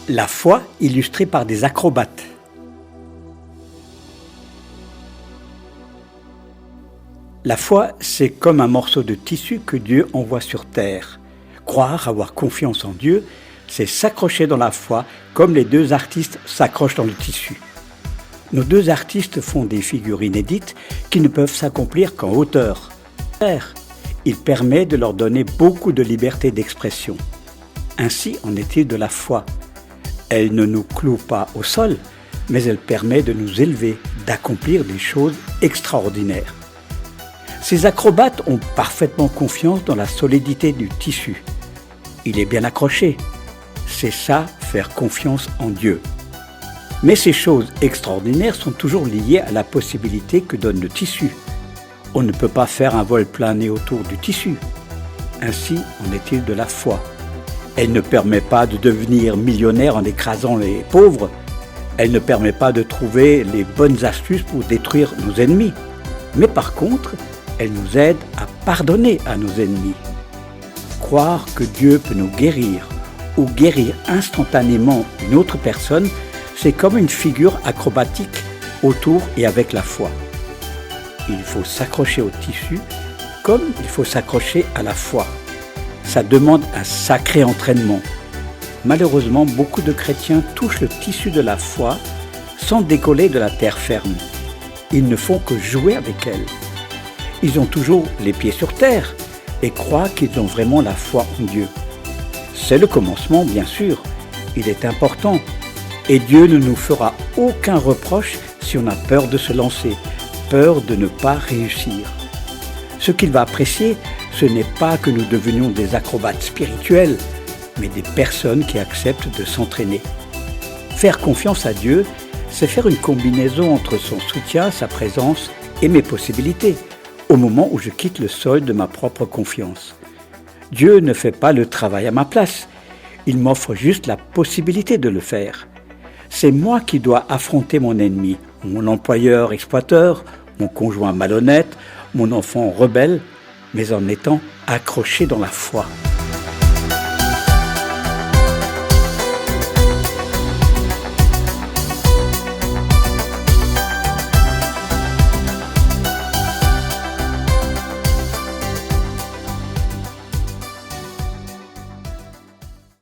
La foi illustrée par des acrobates. La foi, c'est comme un morceau de tissu que Dieu envoie sur terre. Croire, avoir confiance en Dieu, c'est s'accrocher dans la foi comme les deux artistes s'accrochent dans le tissu. Nos deux artistes font des figures inédites qui ne peuvent s'accomplir qu'en hauteur. Il permet de leur donner beaucoup de liberté d'expression. Ainsi en est-il de la foi. Elle ne nous cloue pas au sol, mais elle permet de nous élever, d'accomplir des choses extraordinaires. Ces acrobates ont parfaitement confiance dans la solidité du tissu. Il est bien accroché. C'est ça, faire confiance en Dieu. Mais ces choses extraordinaires sont toujours liées à la possibilité que donne le tissu. On ne peut pas faire un vol plané autour du tissu. Ainsi en est-il de la foi. Elle ne permet pas de devenir millionnaire en écrasant les pauvres. Elle ne permet pas de trouver les bonnes astuces pour détruire nos ennemis. Mais par contre, elle nous aide à pardonner à nos ennemis. Croire que Dieu peut nous guérir ou guérir instantanément une autre personne, c'est comme une figure acrobatique autour et avec la foi. Il faut s'accrocher au tissu comme il faut s'accrocher à la foi. Ça demande un sacré entraînement. Malheureusement, beaucoup de chrétiens touchent le tissu de la foi sans décoller de la terre ferme. Ils ne font que jouer avec elle. Ils ont toujours les pieds sur terre et croient qu'ils ont vraiment la foi en Dieu. C'est le commencement, bien sûr. Il est important. Et Dieu ne nous fera aucun reproche si on a peur de se lancer, peur de ne pas réussir. Ce qu'il va apprécier, ce n'est pas que nous devenions des acrobates spirituels, mais des personnes qui acceptent de s'entraîner. Faire confiance à Dieu, c'est faire une combinaison entre son soutien, sa présence et mes possibilités, au moment où je quitte le sol de ma propre confiance. Dieu ne fait pas le travail à ma place, il m'offre juste la possibilité de le faire. C'est moi qui dois affronter mon ennemi, mon employeur exploiteur, mon conjoint malhonnête, mon enfant rebelle, mais en étant accroché dans la foi.